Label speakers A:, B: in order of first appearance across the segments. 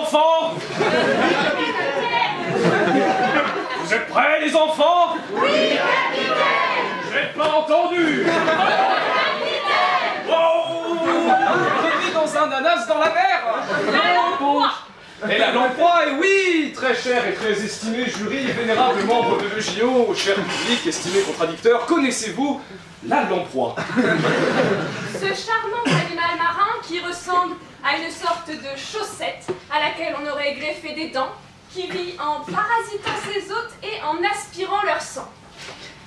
A: enfants? Vous êtes prêts, les enfants?
B: Oui, capitaine!
A: J'ai pas entendu! Wow!
C: J'ai mis dans un ananas dans la mer.
B: La lamproie!
C: Et la lamproie, et oui, très cher et très estimé jury, vénérable membre de l'EJO, cher public, estimé contradicteur, connaissez-vous la lamproie?
B: Ce charmant animal marin qui ressemble à une sorte de chaussette à laquelle on aurait greffé des dents, qui vit en parasitant ses hôtes et en aspirant leur sang.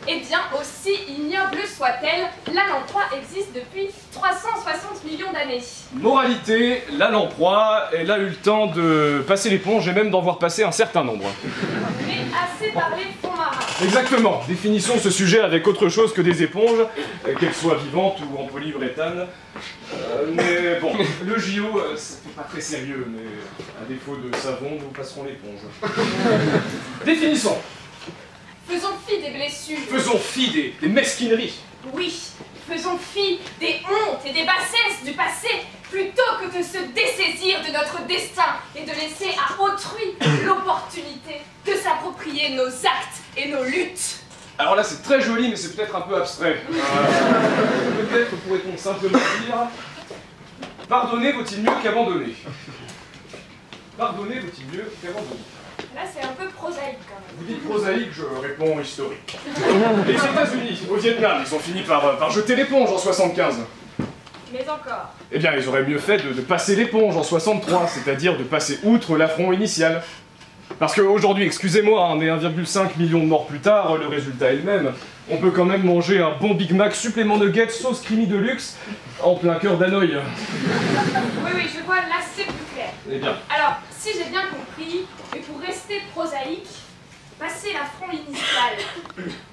B: Eh bien, aussi ignoble soit-elle, la lamproie existe depuis 360 millions d'années.
C: Moralité, la lamproie, elle a eu le temps de passer l'éponge et même d'en voir passer un certain nombre.
B: Mais assez parlé fond marin.
C: Exactement, définissons ce sujet avec autre chose que des éponges, qu'elles soient vivantes ou en polyuréthane. Mais bon, le JO, c'est pas très sérieux, mais à défaut de savon, nous passerons l'éponge. Définissons.
B: Faisons fi des blessures.
C: Faisons fi des mesquineries.
B: Oui, faisons fi des hontes et des bassesses du passé, plutôt que de se dessaisir de notre destin et de laisser à autrui l'opportunité de s'approprier nos actes et nos luttes.
C: Alors là, c'est très joli, mais c'est peut-être un peu abstrait. Peut-être pourrait-on simplement dire « Pardonner vaut-il mieux qu'abandonner ?» Pardonner vaut-il mieux qu'abandonner?
B: Là, c'est un peu prosaïque quand même.
C: Vous dites prosaïque, je réponds historique. Les États-Unis, au Vietnam, ils ont fini par jeter l'éponge en 75.
B: Mais encore.
C: Eh bien, ils auraient mieux fait de passer l'éponge en 63, c'est-à-dire de passer outre l'affront initial. Parce qu'aujourd'hui, excusez-moi, hein, mais 1,5 million de morts plus tard, le résultat est le même. On peut quand même manger un bon Big Mac supplément nuggets sauce creamy de luxe en plein cœur d'Hanoï.
B: Oui, je vois, là, c'est plus clair.
C: Eh bien.
B: Alors, si j'ai bien compris, et pour rester prosaïque, passer l'affront initial.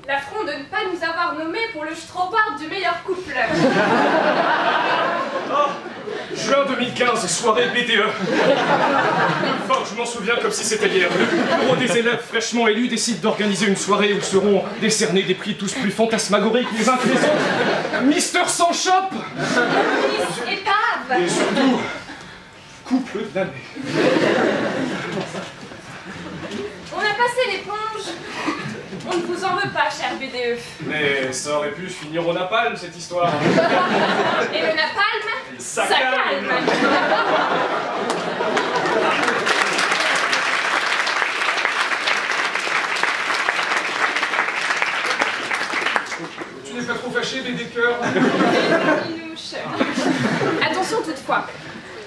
B: L'affront de ne pas nous avoir nommés pour le Strobart du meilleur couple.
C: Oh, juin 2015, soirée BDE. Enfin, je m'en souviens comme si c'était hier. Le bureau des élèves fraîchement élus décide d'organiser une soirée où seront décernés des prix tous plus fantasmagoriques les uns que les autres. Mister sans shop.
B: Miss Épave.
C: Et surtout, couple de l'année.
B: On a passé l'éponge. On ne vous en veut pas, cher BDE.
C: Mais ça aurait pu finir au napalm, cette histoire.
B: Et le napalm,
C: Ça
B: calme.
C: Tu n'es pas trop fâché, bébé cœur?
B: Minouche. Attention toutefois,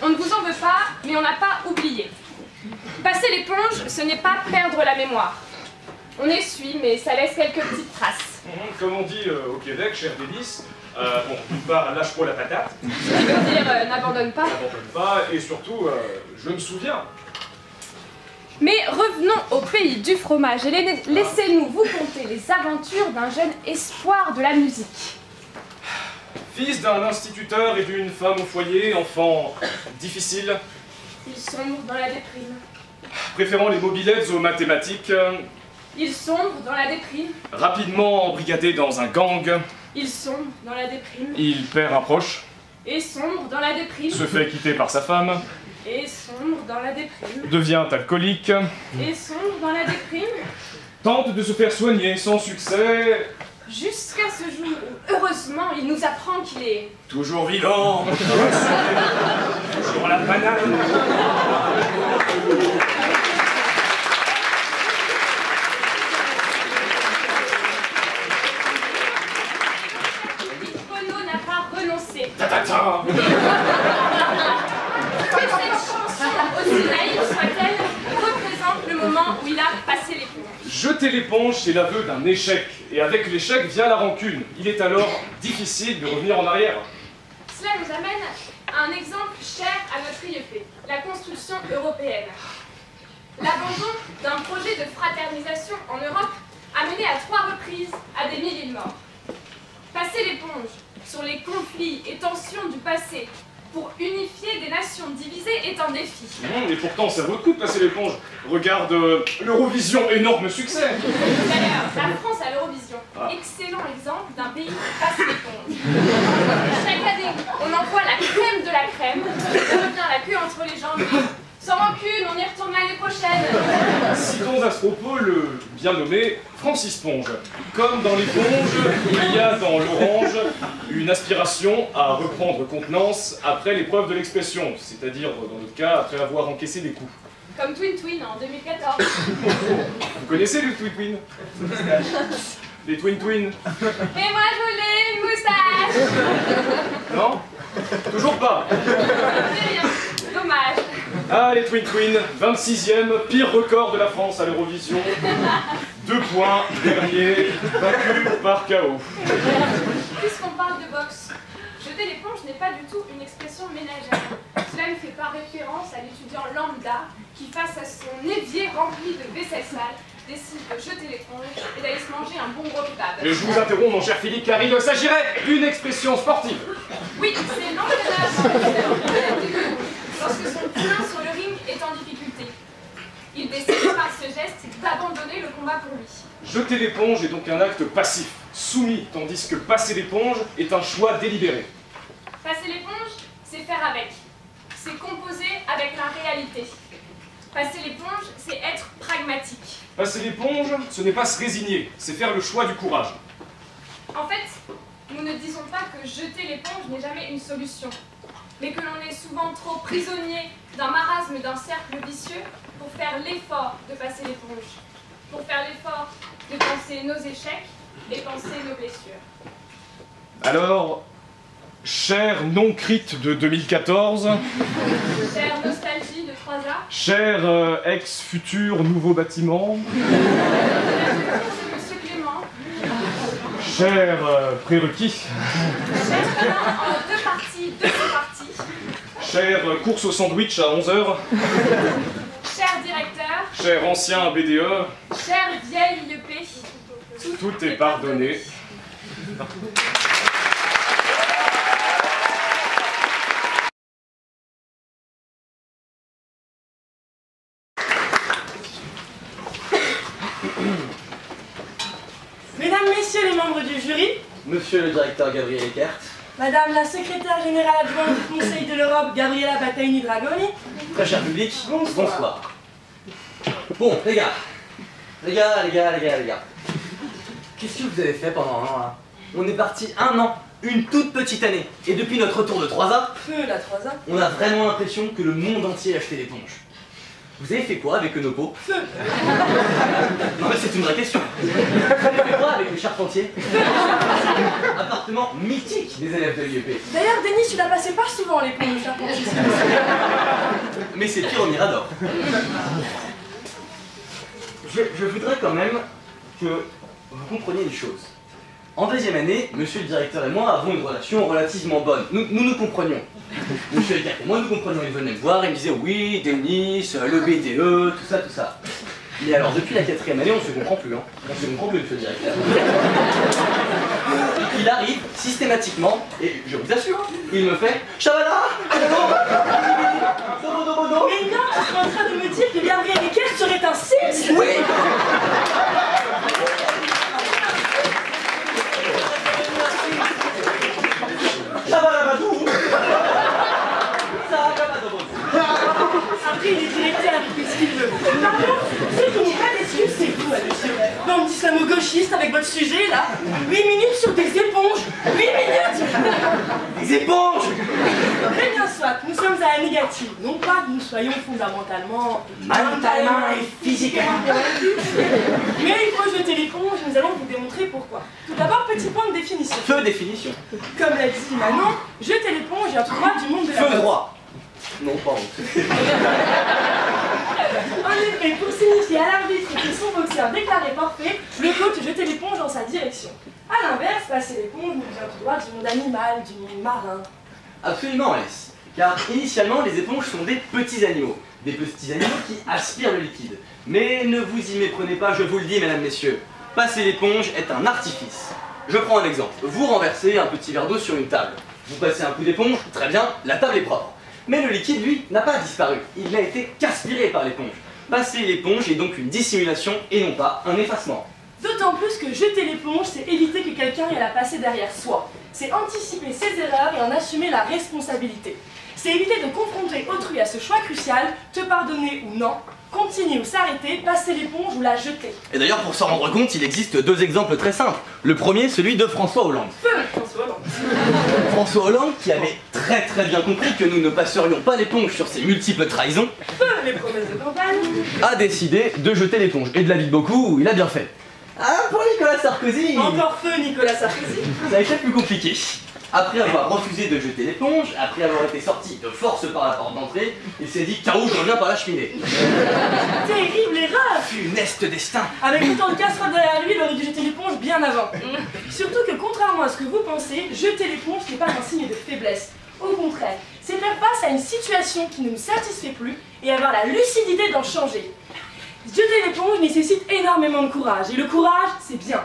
B: on ne vous en veut pas, mais on n'a pas oublié. Passer l'éponge, ce n'est pas perdre la mémoire. On essuie, mais ça laisse quelques petites traces.
C: Comme on dit au Québec, cher délice, bon, d'une part, lâche pas la patate.
B: Ce qui veut dire n'abandonne pas.
C: N'abandonne pas, et surtout, je me souviens.
B: Mais revenons au pays du fromage et laissez-nous vous conter les aventures d'un jeune espoir de la musique.
C: Fils d'un instituteur et d'une femme au foyer, enfant difficile.
B: Il sombre dans la déprime.
C: Préférant les mobilettes aux mathématiques.
B: Il sombre dans la déprime.
C: Rapidement embrigadé dans un gang.
B: Il sombre dans la déprime.
C: Il perd un proche.
B: Et sombre dans la déprime.
C: Se fait quitter par sa femme.
B: Et sombre dans la déprime.
C: Devient alcoolique.
B: Et sombre dans la déprime.
C: Tente de se faire soigner sans succès.
B: Jusqu'à ce jour où, heureusement, il nous apprend qu'il est...
C: Toujours vivant. Toujours la banane.
B: Bono n'a pas renoncé.
C: Ta-ta-ta.
B: Que cette chanson, aussi naïve soit-elle, représente le moment où il a passé l'éponge.
C: Jeter l'éponge, c'est l'aveu d'un échec. Et avec l'échec vient la rancune. Il est alors difficile de revenir en arrière.
B: Cela nous amène à un exemple cher à notre IEP, la construction européenne. L'abandon d'un projet de fraternisation en Europe a mené à 3 reprises à des milliers de morts. Passer l'éponge sur les conflits et tensions du passé pour unifier des nations divisées est un défi.
C: Et pourtant, ça vaut le coup de passer l'éponge. Regarde l'Eurovision, énorme succès.
B: D'ailleurs, la France à l'Eurovision, excellent exemple d'un pays qui passe l'éponge. Chaque année, on envoie la crème de la crème, qui revient la queue entre les jambes. Sans rancune, on y retourne l'année prochaine.
C: Citons à ce propos le bien nommé Francis Ponge. Comme dans l'éponge, il y a dans l'orange une aspiration à reprendre contenance après l'épreuve de l'expression, c'est-à-dire, dans notre cas, après avoir encaissé des coups.
B: Comme Twin Twin en 2014.
C: Vous connaissez le Twin Twin? Les Twin Twin?
B: Et moi je voulais une moustache.
C: Non? Toujours pas.
B: C'est rien, dommage.
C: Ah, les Twin Twin, 26e, pire record de la France à l'Eurovision. 2 points, dernier, vaincu par KO.
B: Puisqu'on parle de boxe, jeter l'éponge n'est pas du tout une expression ménagère. Cela ne fait pas référence à l'étudiant lambda qui, face à son évier rempli de vaisselle sale, décide de jeter l'éponge et d'aller se manger un bon gros kebab.
C: Et je vous interromps, mon cher Philippe, car il s'agirait d'une expression sportive.
B: Oui, c'est l'entraîneur lorsque son poulain sur le ring est en difficulté. Il décide par ce geste d'abandonner le combat pour lui.
C: Jeter l'éponge est donc un acte passif, soumis, tandis que passer l'éponge est un choix délibéré.
B: Passer l'éponge, c'est faire avec. C'est composer avec la réalité. Passer l'éponge, c'est être pragmatique.
C: Passer l'éponge, ce n'est pas se résigner, c'est faire le choix du courage.
B: En fait, nous ne disons pas que jeter l'éponge n'est jamais une solution, mais que l'on est souvent trop prisonnier d'un marasme, d'un cercle vicieux pour faire l'effort de passer l'éponge, pour faire l'effort de penser nos échecs et penser nos blessures.
C: Alors, cher non-crite de 2014,
B: Chère nostalgie de 3A,
C: cher ex-futur nouveau bâtiment,
B: Monsieur Clément,
C: cher prérequis,
B: cher tenant en 2 parties, 2 sous-parties,
C: cher course au sandwich à 11h,
B: cher directeur,
C: cher ancien BDE,
B: cher vieille IEP,
C: tout est pardonné.
D: Mesdames, Messieurs les membres du jury,
E: Monsieur le directeur Gabriel Eckert,
D: Madame la secrétaire générale adjointe du Conseil de l'Europe, Gabriela Battaini-Dragoni,
E: très cher public,
D: Bonsoir.
E: Bon, les gars, qu'est-ce que vous avez fait pendant un an là? On est parti un an, une toute petite année, et depuis notre retour de 3A,
D: Feu la 3A.
E: on a vraiment l'impression que le monde entier a acheté l'éponge. Vous avez fait quoi avec nos pots?
D: Feu.
E: Non mais c'est une vraie question. Vous avez fait quoi avec le charpentier? Appartement mythique des élèves de l'IEP.
D: D'ailleurs, Denis, tu la passais pas souvent l'éponge, charpentier.
E: Mais c'est pire au Mirador. Je voudrais quand même que vous compreniez les choses. En 2e année, monsieur le directeur et moi avons une relation relativement bonne. Nous nous comprenions. Monsieur Eckert et moi nous comprenions. Il venait me voir, il me disait oui, Denis, le BDE, tout ça. Mais alors depuis la 4e année, on se comprend plus. On se comprend plus, monsieur le directeur. Il arrive systématiquement, et je vous assure, il me fait Chabada, Bodo.
D: Mais non, tu es en train de me dire que Gabriel Eckert serait un Sims?
E: Oui.
D: Après, il est directeur, il fait ce qu'il veut. Pardon, ceux qui n'ont pas d'excuses, c'est vous, monsieur. Bande d'islamo-gauchistes avec votre sujet, là. 8 minutes sur des éponges. 8 minutes.
E: Des éponges.
D: Très bien soit, nous sommes à la négative. Non pas que nous soyons fondamentalement,
E: Mentalement et physiquement.
D: Mais il faut jeter l'éponge et nous allons vous démontrer pourquoi. Tout d'abord, petit point de définition.
E: Feu définition.
D: Comme l'a dit Manon, jeter l'éponge est un droit du monde de la
E: Feu
D: mode.
E: droit. Non, pardon.
D: En effet, pour signifier à l'arbitre que son boxeur déclaré forfait, le coach jetait l'éponge dans sa direction. A l'inverse, passer l'éponge nous vient tout droit du monde animal, du monde marin.
E: Absolument, Alice. Car initialement, les éponges sont des petits animaux. Des petits animaux qui aspirent le liquide. Mais ne vous y méprenez pas, je vous le dis, mesdames, messieurs. Passer l'éponge est un artifice. Je prends un exemple. Vous renversez un petit verre d'eau sur une table. Vous passez un coup d'éponge, très bien, la table est propre. Mais le liquide, lui, n'a pas disparu. Il a été qu'aspiré par l'éponge. Passer l'éponge est donc une dissimulation et non pas un effacement.
D: D'autant plus que jeter l'éponge, c'est éviter que quelqu'un ait à la passer derrière soi. C'est anticiper ses erreurs et en assumer la responsabilité. C'est éviter de confronter autrui à ce choix crucial, te pardonner ou non, continuer ou s'arrêter, passer l'éponge ou la jeter.
E: Et d'ailleurs, pour s'en rendre compte, il existe deux exemples très simples. Le premier, celui de François Hollande.
D: Feu, François Hollande.
E: François Hollande, qui avait très bien compris que nous ne passerions pas l'éponge sur ses multiples trahisons,
D: Feu, les promesses de campagne.
E: a décidé de jeter l'éponge. Et de la vie de beaucoup, il a bien fait. Ah, pour Nicolas Sarkozy,
D: Encore feu, Nicolas Sarkozy.
E: ça a été plus compliqué. Après avoir refusé de jeter l'éponge, après avoir été sorti de force par la porte d'entrée, il s'est dit « Carreau, je reviens par la cheminée ».
D: Terrible erreur.
E: Funeste destin.
D: Avec autant de casseroles derrière lui, il aurait dû jeter l'éponge bien avant. Surtout que contrairement à ce que vous pensez, jeter l'éponge n'est pas un signe de faiblesse. Au contraire, c'est faire face à une situation qui ne nous satisfait plus et avoir la lucidité d'en changer. Jeter l'éponge nécessite énormément de courage, et le courage, c'est bien.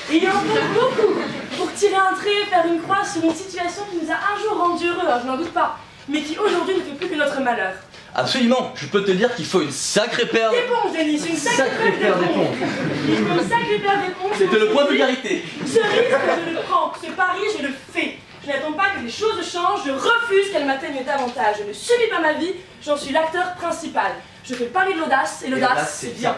D: Et il y en faut beaucoup pour tirer un trait, faire une croix sur une situation qui nous a un jour rendu heureux, je n'en doute pas, mais qui aujourd'hui ne fait plus que notre malheur.
E: Absolument, je peux te dire qu'il faut une sacrée paire
D: L'éponge, Denis, une sacrée paire d'éponges. Il faut une sacrée paire d'éponges.
E: C'était le point de vulgarité.
D: Ce risque, je le prends. Ce pari, je le fais. Je n'attends pas que les choses changent. Je refuse qu'elles m'atteignent davantage. Je ne subis pas ma vie. J'en suis l'acteur principal. Je fais le pari de l'audace. Et l'audace, c'est bien.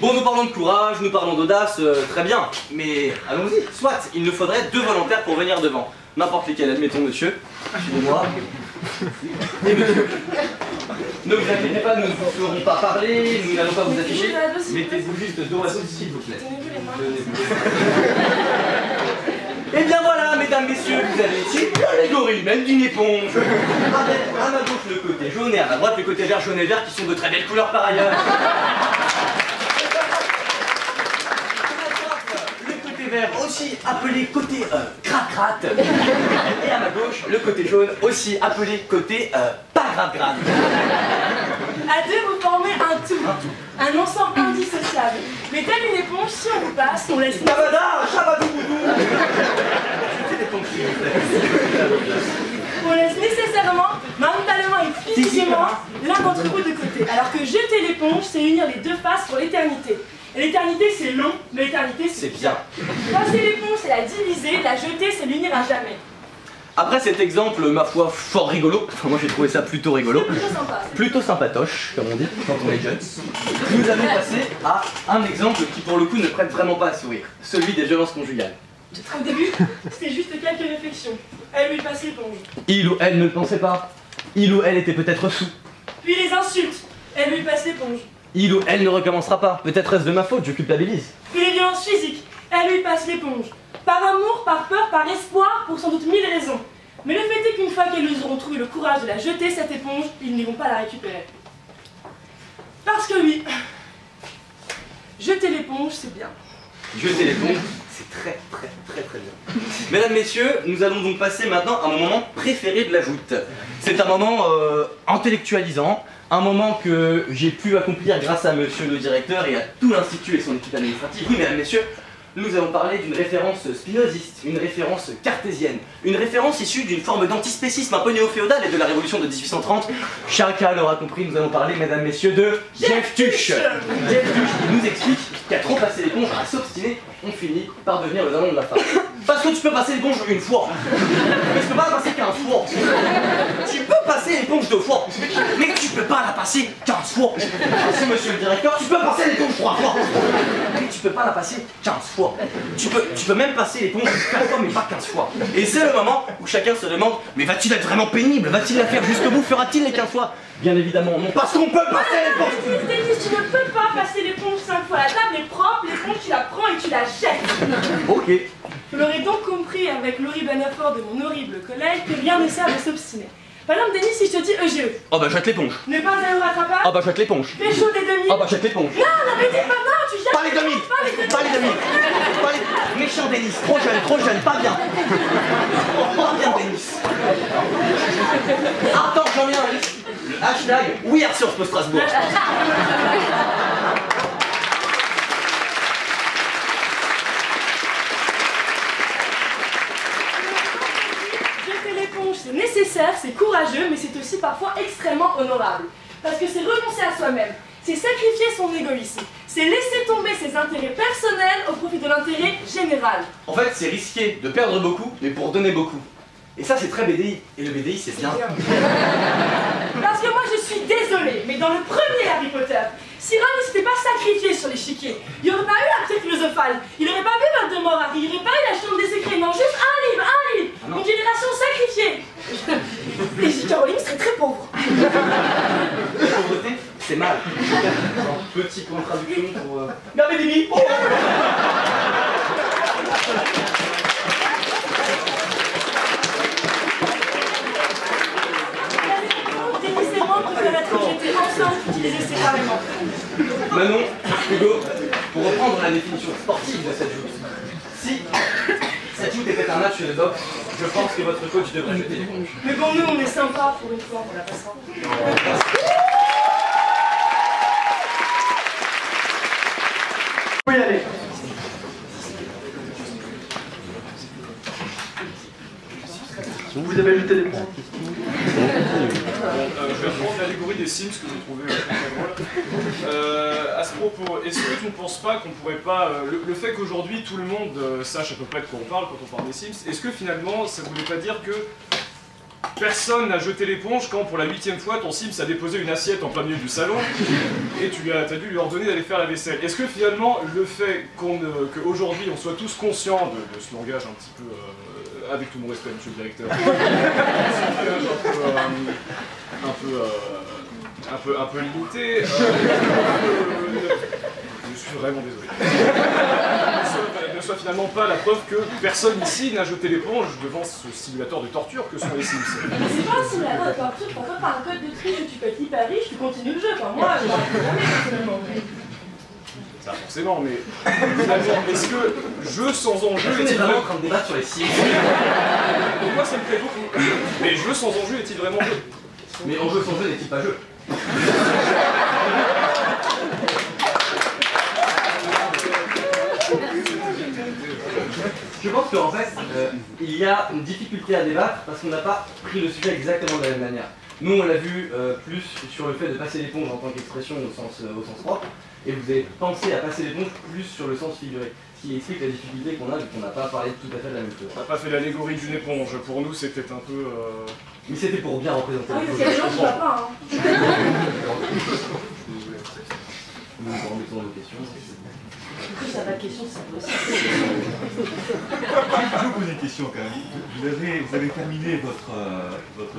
E: Bon, nous parlons de courage, nous parlons d'audace, très bien. Mais allons-y, soit, il nous faudrait 2 volontaires pour venir devant. N'importe lesquels, admettons, monsieur. Suivez-moi. Et monsieur. Ne vous inquiétez pas, nous ne vous ferons pas parler, nous n'allons pas vous afficher. Mettez-vous juste dos à dos, s'il vous plaît.
D: Tenez-vous les mains.
E: Et bien voilà, mesdames, messieurs, vous avez ici l'allégorie même d'une éponge. Avec à ma gauche le côté jaune et à ma droite le côté vert, jaune et vert, qui sont de très belles couleurs par ailleurs. Aussi appelé côté gratte-gratte. Et à ma gauche, le côté jaune, aussi appelé côté pas gratte-gratte.
D: À deux, vous formez un tout. Un ensemble indissociable. Mais telle une éponge, si on vous passe, on laisse...
E: Chabada, chabadou-boudou. Jetez l'éponge, s'il vous plaît.
D: On laisse nécessairement, mentalement et physiquement, l'un d'entre vous de côté. Alors que jeter l'éponge, c'est unir les deux faces pour l'éternité. Et l'éternité, c'est long, mais l'éternité, c'est
E: bien.
D: Passer l'éponge, c'est la diviser, la jeter, c'est l'unir à jamais.
E: Après cet exemple, ma foi, fort rigolo, enfin moi j'ai trouvé ça plutôt rigolo,
D: C'est plutôt sympa.
E: plutôt sympatoche, comme on dit quand on est jeune, nous allons passer à un exemple qui pour le coup ne prête vraiment pas à sourire, celui des violences conjugales.
D: Au début, c'était juste quelques réflexions. Elle lui passe l'éponge.
E: Il ou elle ne le pensait pas, il ou elle était peut-être sous,
D: Puis les insultes. Elle lui passe l'éponge.
E: il ou elle ne recommencera pas, peut-être est-ce de ma faute, je culpabilise.
D: Puis les violences physiques. Elle lui passe l'éponge. Par amour, par peur, par espoir, pour sans doute 1000 raisons. Mais le fait est qu'une fois qu'elles auront trouvé le courage de la jeter, cette éponge, ils n'iront pas la récupérer. Parce que oui, jeter l'éponge, c'est bien.
E: Jeter l'éponge, c'est très bien. Mesdames, messieurs, nous allons donc passer maintenant à mon moment préféré de la joute. C'est un moment intellectualisant, un moment que j'ai pu accomplir grâce à monsieur le directeur et à tout l'institut et son équipe administrative. Oui, mesdames, messieurs, nous allons parler d'une référence spinoziste, une référence cartésienne, une référence issue d'une forme d'antispécisme un peu néo-féodal et de la révolution de 1830. Chacun l'aura compris, nous allons parler, mesdames, messieurs, de Jeff Tuch. Jeff Tuch qui nous explique qu'à trop passer l'éponge, à s'obstiner, on finit par devenir le dindon de la farce. Parce que tu peux passer l'éponge une fois, mais tu peux pas la passer 15 fois. Tu peux passer l'éponge 2 fois, mais tu peux pas la passer 15 fois. Merci monsieur le directeur, tu peux passer l'éponge 3 fois, mais tu peux pas la passer 15 fois. Tu peux même passer l'éponge 4 fois, mais pas 15 fois. Et c'est le moment où chacun se demande, mais va-t-il être vraiment pénible? Va-t-il la faire jusqu'au bout? Fera-t-il les 15 fois? Bien évidemment non, parce qu'on peut passer l'éponge.
D: Denis, tu ne peux pas passer l'éponge 5 fois. La table est propre, l'éponge tu la prends et tu la jettes.
E: Ok.
D: Vous l'aurez donc compris avec l'horrible anaphore de mon horrible collègue que rien ne sert de s'obstiner. Par exemple, Denis, si je te dis EGE,
E: Oh bah jette l'éponge.
D: ne pas aller au rattrapage,
E: Oh bah jette l'éponge.
D: pécho des 2000.
E: Oh bah jette l'éponge.
D: Non, n'arrêtez pas, non, tu jettes.
E: Pas les 2000. Pas les 2000. Pas les... Méchant Denis, trop jeune, pas bien. Pas bien Denis. Attends, j'en viens. Le hashtag We Are Surf Strasbourg.
D: Jeter l'éponge, c'est nécessaire, c'est courageux, mais c'est aussi parfois extrêmement honorable. Parce que c'est renoncer à soi-même, c'est sacrifier son égoïsme, c'est laisser tomber ses intérêts personnels au profit de l'intérêt général.
E: En fait, c'est risquer de perdre beaucoup, mais pour donner beaucoup. Et ça, c'est très BDI. Et le BDI, c'est bien.
D: Parce que moi, je suis désolée, mais dans le premier Harry Potter, si Ron ne s'était pas sacrifié sur l'échiquier, il n'y aurait pas eu la pierre philosophale, il n'aurait pas vu Voldemort arriver, il n'y aurait pas eu la chambre des secrets, non, juste un livre, une génération sacrifiée. Et J.K. Rowling serait très pauvre.
E: La pauvreté, c'est mal. Genre, petit point de traduction pour... Gardez des billes.
D: J'étais enceinte utilisée séparément.
E: Manon, Hugo, pour reprendre la définition sportive de cette joute, si cette joute était un match de boxe, je pense que votre coach devrait jeter l'éponge.
D: Mais bon, nous, on est sympa pour une fois, on la passera.
F: Vous pouvez y aller. Vous avez jeté l'éponge.
C: Je vais reprendre l'allégorie des Sims que j'ai trouvé très drôle. À ce propos, est-ce que tu ne penses pas qu'on pourrait pas... le fait qu'aujourd'hui tout le monde sache à peu près de quoi on parle quand on parle des Sims, est-ce que finalement ça ne voulait pas dire que personne n'a jeté l'éponge quand pour la 8e fois ton Sims a déposé une assiette en plein milieu du salon et tu as dû lui ordonner d'aller faire la vaisselle? Est-ce que finalement le fait qu'aujourd'hui on soit tous conscients de ce langage un petit peu... avec tout mon respect, monsieur le directeur. Un peu limité. Je suis vraiment désolé. Ne soit finalement pas la preuve que personne ici n'a jeté l'éponge devant ce simulateur de torture que sont les Sims.
D: C'est pas un simulateur de torture, par contre, par un code de triche où tu peux être hyper riche, tu continues le jeu. Enfin, moi, je jamais personnellement.
C: Ça forcément, mais finalement, est-ce que jeu sans enjeu est-il
E: vraiment en
C: vraiment...
E: train de débattre sur les Sims?
C: Pour moi ça me plaît beaucoup. Mais jeu sans enjeu est-il vraiment jeu?
E: Mais en jeu sans jeu n'est-il pas jeu? Je pense qu'en fait, il y a une difficulté à débattre parce qu'on n'a pas pris le sujet exactement de la même manière. Nous, on l'a vu plus sur le fait de passer l'éponge en tant qu'expression au sens propre, et vous avez pensé à passer l'éponge plus sur le sens figuré. Ce qui explique la difficulté qu'on a vu qu'on n'a pas parlé tout à fait de la même chose.
C: On n'a pas fait l'allégorie d'une éponge. Pour nous, c'était un peu...
E: Mais c'était pour bien représenter
D: Ah oui,
E: les
D: parce qu'il y a des gens
E: choses.
D: qui ne voient pas, hein.
E: Nous vous remettons vos questions.
D: Du coup, ça n'a pas de question, c'est possible.
G: Je vous pose une question quand même. Vous avez terminé votre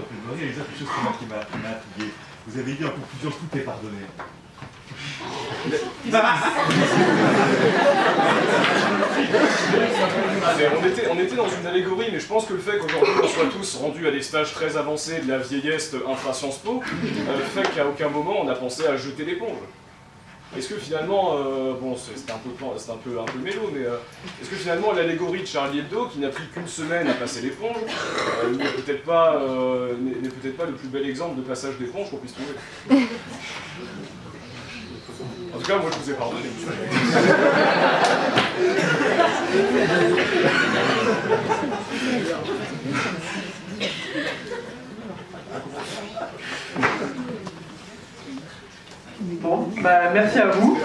G: plaidoirie et les autres choses qui m'a intrigué. Vous avez dit en conclusion tout est pardonné.
C: On était dans une allégorie, mais je pense que le fait qu'aujourd'hui on soit tous rendus à des stages très avancés de la vieillesse infra-Sciences Po fait qu'à aucun moment on a pensé à jeter l'éponge. Est-ce que finalement, bon c'est un peu mélo, mais est-ce que finalement l'allégorie de Charlie Hebdo, qui n'a pris qu'une semaine à passer l'éponge, n'est peut-être pas le plus bel exemple de passage d'éponge qu'on puisse trouver? En tout cas, moi je vous ai pardonné, monsieur.
F: Bon, bah merci à vous.